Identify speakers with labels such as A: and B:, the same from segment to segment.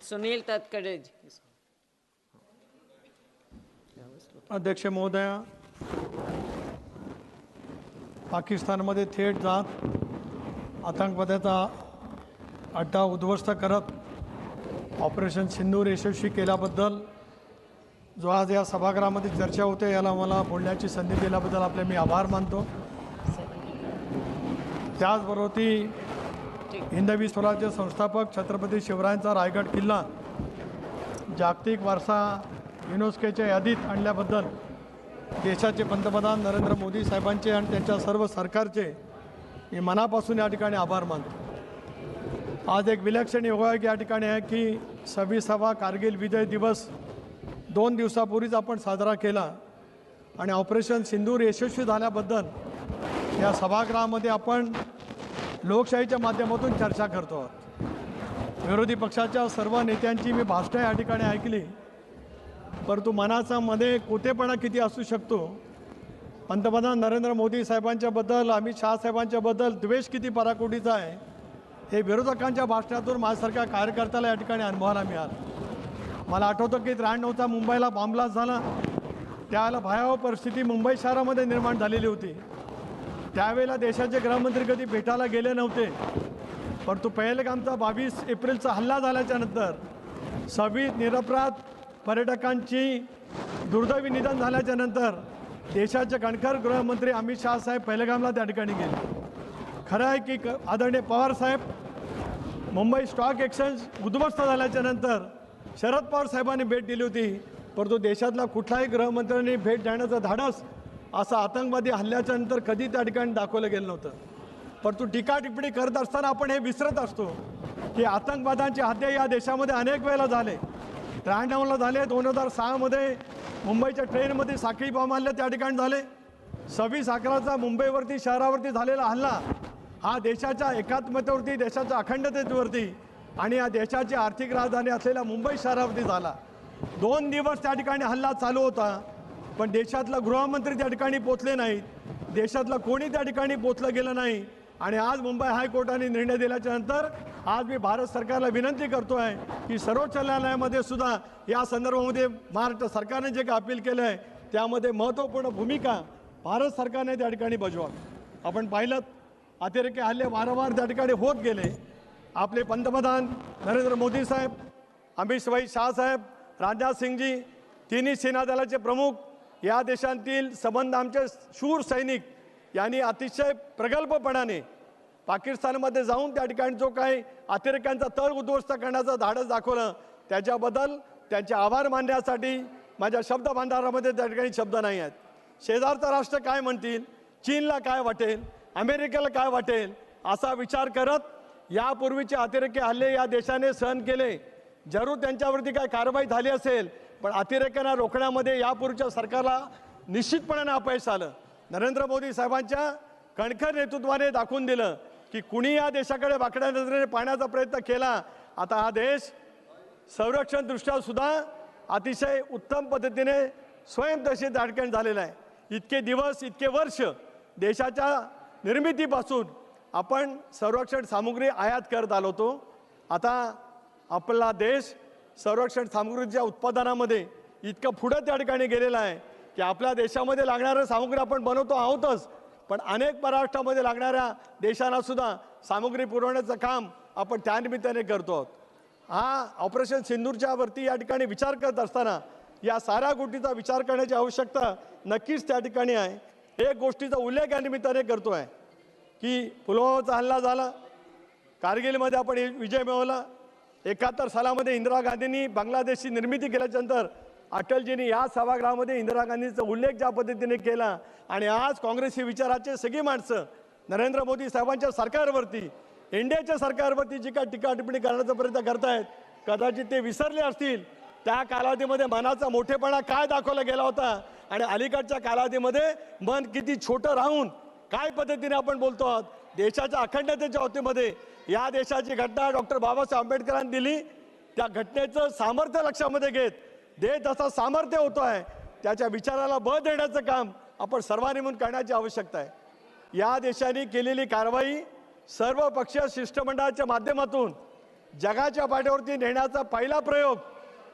A: सुनील तटकरे जी।
B: अध्यक्ष महोदय, पाकिस्तानमध्ये थेट जात आतंकवादाचा अड्डा उद्ध्वस्त करत ऑपरेशन सिंदूर यशस्वी केल्याबद्दल जो आज या सभागृहामध्ये चर्चा होते याला मला बोलण्याची संधी दिल्याबद्दल आपले मी आभार मानतो। त्याचबरोबर ती हिंदवी स्वराज्य संस्थापक छत्रपती शिवरायांचा रायगड किल्ला जागतिक वारसा युनेस्कोच्या यादीत आणल्याबद्दल देशाचे पंतप्रधान नरेंद्र मोदी साहेबांचे आणि त्यांच्या सर्व सरकारचे मी मनापासून या ठिकाणी आभार मानतो। आज एक विलक्षण योगायोग या ठिकाणी आहे की 26वा कारगिल विजय दिवस 2 दिवसापूर्वीच आपण साजरा केला आणि ऑपरेशन सिंदूर यशस्वी झाल्याबद्दल या सभागृहामध्ये आपण लोकशाहीच्या माध्यमातून चर्चा करतो आहोत। विरोधी पक्षाच्या सर्व नेत्यांची मी भाषणे या ठिकाणी ऐकली, परंतु मनाचा मध्ये कोतेपणा किती असू शकतो, पंतप्रधान नरेंद्र मोदी साहेबांच्याबद्दल अमित शहा साहेबांच्याबद्दल द्वेष किती पराकोटीचा आहे हे विरोधकांच्या भाषणातून माझ्यासारख्या कार्यकर्त्याला या ठिकाणी अनुभवायला मिळालं। मला आठवतं की 93चा मुंबईला बॉम्बलास्ट झाला, त्यावेळेला भयावह परिस्थिती मुंबई शहरामध्ये निर्माण झालेली होती। त्यावेळेला देशाचे गृहमंत्री कधी भेटायला गेले नव्हते, परंतु पहलगामचा 22 एप्रिलचा हल्ला झाल्याच्या नंतर 26 निरपराध पर्यटकांची दुर्दैवी निधन झाल्याच्या नंतर देशाचे कणखर गृहमंत्री अमित शहा साहेब पहलगामला त्या ठिकाणी गेले। खरं आहे की आदरणीय पवार साहेब मुंबई स्टॉक एक्सचेंज उद्ध्वस्त झाल्याच्या नंतर शरद पवार साहेबांनी भेट दिली होती, परंतु देशातला कुठलाही गृहमंत्र्यांनी भेट देण्याचं धाडस असं आतंकवादी हल्ल्याच्या नंतर कधी त्या ठिकाणी दाखवलं गेलं नव्हतं। परंतु टीका टिप्पणी करत असताना आपण हे विसरत असतो की आतंकवादाचे हल्ले या देशामध्ये अनेक वेळेला झाले। 93ला झाले, 2006मध्ये मुंबईच्या ट्रेनमध्ये साखळी बॉम्ब हल्ले त्या ठिकाणी झाले, 26/11चा मुंबईवरती शहरावरती झालेला हल्ला हा देशाच्या एकात्मतेवरती, देशाच्या अखंडतेवरती आणि या देशाची आर्थिक राजधानी असलेल्या मुंबई शहरावरती झाला। 2 दिवस त्या ठिकाणी हल्ला चालू होता, पण देशातला गृहमंत्री त्या ठिकाणी पोचले नाहीत, देशातला कोणी त्या ठिकाणी पोचलं गेलं नाही। आणि आज मुंबई हायकोर्टाने निर्णय दिल्याच्या नंतर आज मी भारत सरकारला विनंती करतो आहे की सर्वोच्च न्यायालयामध्ये सुद्धा या संदर्भामध्ये महाराष्ट्र सरकारने जे काही अपील केलं आहे त्यामध्ये महत्त्वपूर्ण भूमिका भारत सरकारने त्या ठिकाणी बजावावी। आपण पाहिलं अतिरेकी हल्ले वारंवार त्या ठिकाणी होत गेले। आपले पंतप्रधान नरेंद्र मोदी साहेब, अमित शहा साहेब, राजनाथ सिंगजी, तिन्ही सेना दलाचे प्रमुख, या देशातील संबंध आमचे शूर सैनिक यांनी अतिशय प्रगल्भपणाने पाकिस्तानमध्ये जाऊन त्या ठिकाणी जो काही अतिरेक्यांचा तळ उद्ध्वस्त करण्याचं धाडस दाखवलं त्याच्याबद्दल त्यांचे आभार मानण्यासाठी माझ्या शब्द भांडारामध्ये त्या ठिकाणी शब्द नाही आहेत। शेजारचं राष्ट्र काय म्हणतील, चीनला काय वाटेल, अमेरिकेला काय वाटेल असा विचार करत यापूर्वीचे अतिरेकी हल्ले या देशाने सहन केले। जरूर त्यांच्यावरती काय कारवाई झाली असेल, पण अतिरेक्यांना रोखण्यामध्ये यापूर्वीच्या सरकारला निश्चितपणे अपयश आलं। नरेंद्र मोदी साहेबांच्या कणखर नेतृत्वाने दाखवून दिलं की कुणी या देशाकडे वाकड्या नजरेने पाहण्याचा प्रयत्न केला, आता हा देश संरक्षण दृष्ट्या सुद्धा अतिशय उत्तम पद्धतीने स्वयंदर्शी धाडकन झालेला आहे। इतके दिवस, इतके वर्ष देशाच्या निर्मितीपासून आपण संरक्षण सामुग्री आयात करत आलो होतो। आता आपला देश संरक्षण सामुग्रीच्या उत्पादनामध्ये इतकं पुढे त्या ठिकाणी गेलेला आहे की आपल्या देशामध्ये लागणारं सामुग्री आपण बनवतो आहोतच, पण अनेक परराष्ट्रामध्ये लागणाऱ्या देशांना सुद्धा सामुग्री पुरवण्याचं काम आपण त्यानिमित्ताने करतो आहोत। हा ऑपरेशन सिंदूरच्या वरती या ठिकाणी विचार करत असताना या साऱ्या गोष्टीचा विचार करण्याची आवश्यकता नक्कीच त्या ठिकाणी आहे। एक गोष्टीचा उल्लेख या निमित्ताने करतो आहे की पुलवामाचा हल्ला झाला, कारगिलमध्ये आपण विजय मिळवला, 71 सालामध्ये इंदिरा गांधींनी बांगलादेशची निर्मिती केल्यानंतर अटलजींनी या सभागृहामध्ये इंदिरा गांधींचा उल्लेख ज्या पद्धतीने केला आणि आज काँग्रेसी विचाराचे सगळी माणसं नरेंद्र मोदी साहेबांच्या सरकारवरती, इंडियाच्या सरकारवरती जी काय टीका टिप्पणी करण्याचा प्रयत्न करतायत कदाचित ते विसरले असतील त्या कालावधीमध्ये मनाचा मोठेपणा काय दाखवला गेला होता आणि अलीकडच्या कालावधीमध्ये मन किती छोटं राहून काय पद्धतीने आपण बोलतो आहोत। देशाच्या अखंडतेच्या बाबतीमध्ये या देशाची घटना डॉक्टर बाबासाहेब आंबेडकरांनी दिली, त्या घटनेचं सामर्थ्य लक्षामध्ये घेत देश जसा सामर्थ्य होतो आहे त्याच्या विचाराला बळ देण्याचं काम आपण सर्वांनी मिळून करण्याची आवश्यकता आहे। या देशाने केलेली कारवाई सर्व पक्षीय शिष्टमंडळाच्या माध्यमातून जगाच्या पाठीवरती नेण्याचा पहिला प्रयोग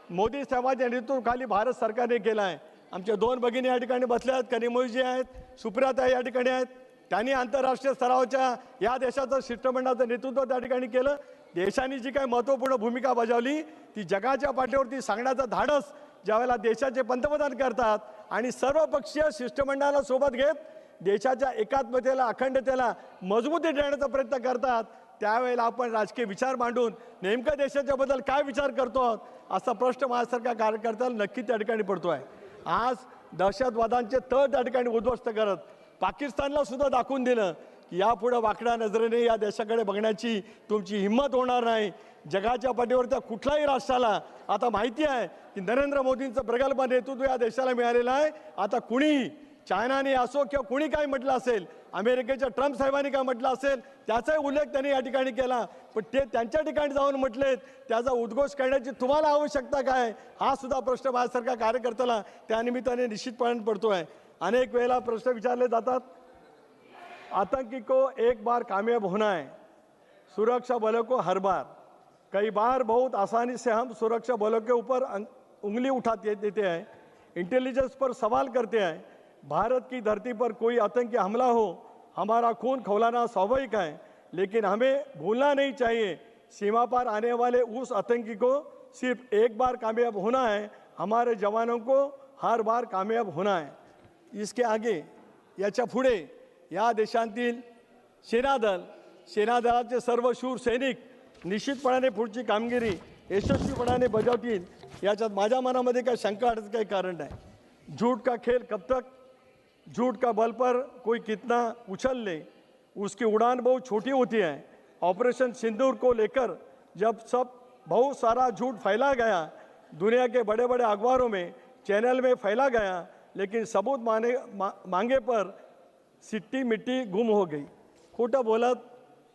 B: मोदी साहेबांच्या नेतृत्वाखाली भारत सरकारने केला आहे. आमच्या 2 भगिनी या ठिकाणी बसल्या आहेत, कनिमोळजी आहेत, सुप्रियाताई या ठिकाणी आहेत. त्यांनी आंतरराष्ट्रीय स्तरावरच्या या देशाचं शिष्टमंडळाचं नेतृत्व त्या ठिकाणी केलं. देशाने जी काही महत्त्वपूर्ण भूमिका बजावली ती जगाच्या पाठीवरती सांगण्याचं धाडस ज्यावेळेला देशाचे पंतप्रधान करतात आणि सर्वपक्षीय शिष्टमंडळाला सोबत घेत देशाच्या एकात्मतेला अखंडतेला मजबूती देण्याचा प्रयत्न करतात, त्यावेळेला आपण राजकीय विचार मांडून नेमकं देशाच्याबद्दल काय विचार करतो असा प्रश्न माझ्यासारख्या कार्यकर्त्याला नक्की त्या ठिकाणी पडतो आहे. आज दहशतवादांचे तळ त्या ठिकाणी उद्ध्वस्त करत पाकिस्तानला सुद्धा दाखवून दिलं की यापुढे वाकड्या नजरेने या देशाकडे बघण्याची तुमची हिंमत होणार नाही. जगाच्या पाठीवरच्या कुठल्याही राष्ट्राला आता माहिती आहे की नरेंद्र मोदींचं प्रगल्भ नेतृत्व या देशाला मिळालेलं आहे. आता कुणीही चायनाने असो किंवा कुणी काय म्हटलं असेल, अमेरिकेच्या ट्रम्प साहेबांनी काय म्हटलं असेल त्याचाही उल्लेख त्यांनी या ठिकाणी केला, पण ते त्यांच्या ठिकाणी जाऊन म्हटलेत त्याचा उद्घोष करण्याची तुम्हाला आवश्यकता काय, हा सुद्धा प्रश्न माझ्यासारख्या कार्यकर्त्याला त्यानिमित्ताने निश्चितपणे पडतो आहे. अनेक वेळेला प्रश्न विचारले जातात, आतंकी को एक बार कामयाब होना है, सुरक्षा बलों को हर बार. कई बार बहुत आसानी से हम सुरक्षा बलों के ऊपर उंगली उठा देते हैं, इंटेलिजेंस पर सवाल करते हैं. भारत की धरती पर कोई आतंकी हमला हो हमारा खून खौलाना स्वाभाविक है, लेकिन हमें भूलना नहीं चाहिए सीमा पार आने वाले उस आतंकी को सिर्फ एक बार कामयाब होना है, हमारे जवानों को हर बार कामयाब होना है. इसके आगे याच्या पुढे या देशातील सेनादलाचे सर्व शूर सैनिक निश्चितपणाने पुढची कामगिरी यशस्वीपणाने बजावतील याच्यात माझ्या मनामध्ये काही शंका अडचण काही कारण नाही. झूठ का खेल कब तक, झूठ का बल पर कोई कितना उछल ले उसकी उड़ान बहुत छोटी होती है. ऑपरेशन सिंदूर को लेकर जब सब बहुत सारा झूठ फैला गया, दुनिया के बड़े बड़े अखबारों में चैनल में फैला गया, लेकिन सबूत मांगे पर सिट्टी मिट्टी गुम हो गई. खोटं बोलत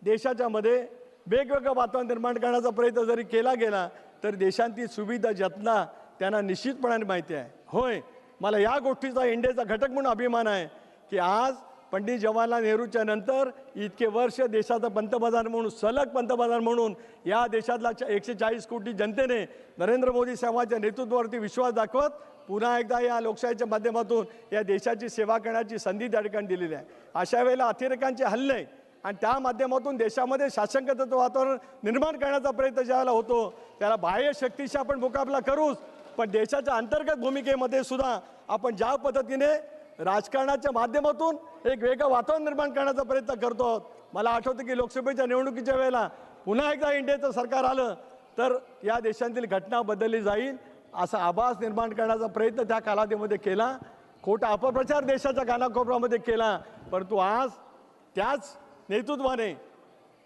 B: देशाच्या मध्ये वेगवेगळं वातावरण निर्माण करण्याचा प्रयत्न जरी केला गेला तर देशांची सुविधा जतना त्यांना निश्चितपणाने माहिती आहे. होय, मला या गोष्टीचा इंडियाचा घटक म्हणून अभिमान आहे की आज पंडित जवाहरलाल नेहरूच्या नंतर इतके वर्ष देशाचा पंतप्रधान म्हणून सलग पंतप्रधान म्हणून या देशातल्या 140 कोटी जनतेने नरेंद्र मोदी साहेबांच्या नेतृत्वावरती विश्वास दाखवत पुन्हा एकदा या लोकशाहीच्या माध्यमातून या देशाची सेवा करण्याची संधी त्या ठिकाणी दिलेली आहे. अशा वेळेला अतिरेकांचे हल्ले आणि त्या माध्यमातून देशामध्ये शासनकतेचं वातावरण निर्माण करण्याचा प्रयत्न ज्यावेळेला होतो त्याला बाह्य शक्तीशी आपण मुकाबला करूच, पण देशाच्या अंतर्गत भूमिकेमध्ये सुद्धा आपण ज्या पद्धतीने राजकारणाच्या माध्यमातून एक वेगळं वातावरण निर्माण करण्याचा प्रयत्न करतो. मला आठवतं की लोकसभेच्या निवडणुकीच्या वेळेला पुन्हा एकदा इंडियाचं सरकार आलं तर या देशातील घटना बदलली जाईल असा आभास निर्माण करण्याचा प्रयत्न त्या कालावधीमध्ये केला. खोटा अपप्रचार देशाच्या कानाकोपऱ्यामध्ये केला, परंतु आज त्याच नेतृत्वाने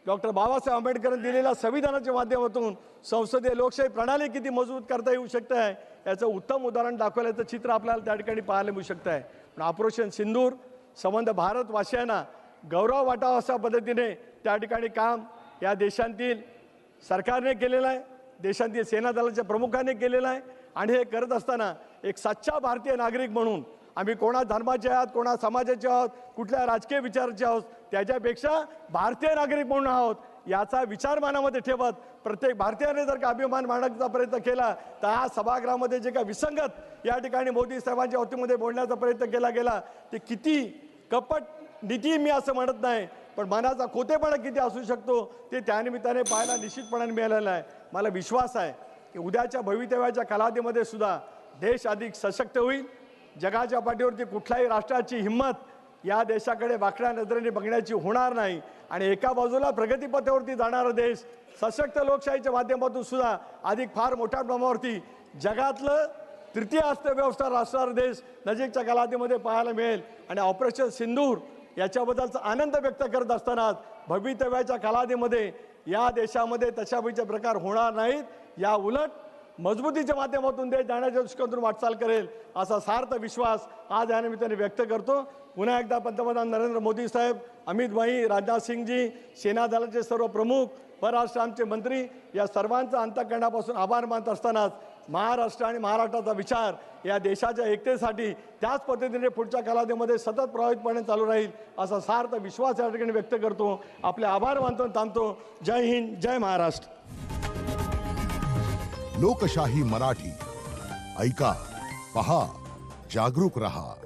B: डॉक्टर बाबासाहेब आंबेडकरांनी दिलेल्या संविधानाच्या माध्यमातून संसदीय लोकशाही प्रणाली किती मजबूत करता येऊ शकते आहे याचं उत्तम उदाहरण दाखवल्याचं चित्र आपल्याला त्या ठिकाणी पाहायला मिळू शकतं आहे. पण ऑपरेशन सिंदूर संबंध भारतवासियांना गौरव वाटावा अशा पद्धतीने त्या ठिकाणी काम या देशांतील सरकारने केलेलं आहे, देशांतील सेना दलाच्या प्रमुखांनी केलेलं आहे. आणि हे करत असताना एक सच्चा भारतीय नागरिक म्हणून आम्ही कोणा धर्माचे आहोत, कोणा समाजाचे आहोत, कुठल्या राजकीय विचाराचे आहोत, त्याच्यापेक्षा भारतीय नागरिक म्हणून आहोत याचा विचार मनामध्ये ठेवत प्रत्येक भारतीयाने जर का अभिमान मांडण्याचा प्रयत्न केला तर हा सभागृहामध्ये जे काय विसंगत या ठिकाणी मोदी साहेबांच्या वतीमध्ये बोलण्याचा प्रयत्न केला गेला ते किती कपट नीती मी असं म्हणत नाही, पण मनाचा खोटेपणा किती असू शकतो ते त्यानिमित्ताने पाहायला निश्चितपणाने मिळालेला आहे. मला विश्वास आहे की उद्याच्या भवितव्याच्या कालावधीमध्ये सुद्धा देश अधिक सशक्त होईल. जगाच्या पाठीवरती कुठल्याही राष्ट्राची हिंमत या देशाकडे वाकड्या नजरेने बघण्याची होणार नाही आणि एका बाजूला प्रगतीपथावरती जाणारा देश सशक्त लोकशाहीच्या माध्यमातून सुद्धा अधिक फार मोठ्या प्रमाणावरती जगातलं तृतीय अर्थव्यवस्था असणारा देश नजीकच्या कालावधीमध्ये पाहायला मिळेल. आणि ऑपरेशन सिंदूर याच्याबद्दलचा आनंद व्यक्त करत असतानाच भवितव्याच्या कालावधीमध्ये या देशामध्ये तशापैकी प्रकार होणार नाहीत, या उलट मजबूतीच्या माध्यमातून देश जाण्याच्या दृष्टिकोनातून वाटचाल करेल असा सार्थ विश्वास आज या निमित्ताने व्यक्त करतो. पुन्हा एकदा पंतप्रधान नरेंद्र मोदी साहेब, अमित भाई, राजनाथ सिंगजी, सेना दलाचे सर्व प्रमुख, परराष्ट्र आमचे मंत्री या सर्वांचा अंतःकरणापासून आभार मानत असतानाच महाराष्ट्र आणि महाराष्ट्राचा विचार या देशाच्या एकतेसाठी त्याच पद्धतीने पुढच्या कालावधीमध्ये सतत प्रभावितपणे चालू राहील असा सार्थ विश्वास या ठिकाणी व्यक्त करतो. आपले आभार मानतो, थांबतो. जय हिंद, जय महाराष्ट्र.
A: लोकशाही मराठी ऐका, पहा, जागरूक रहा.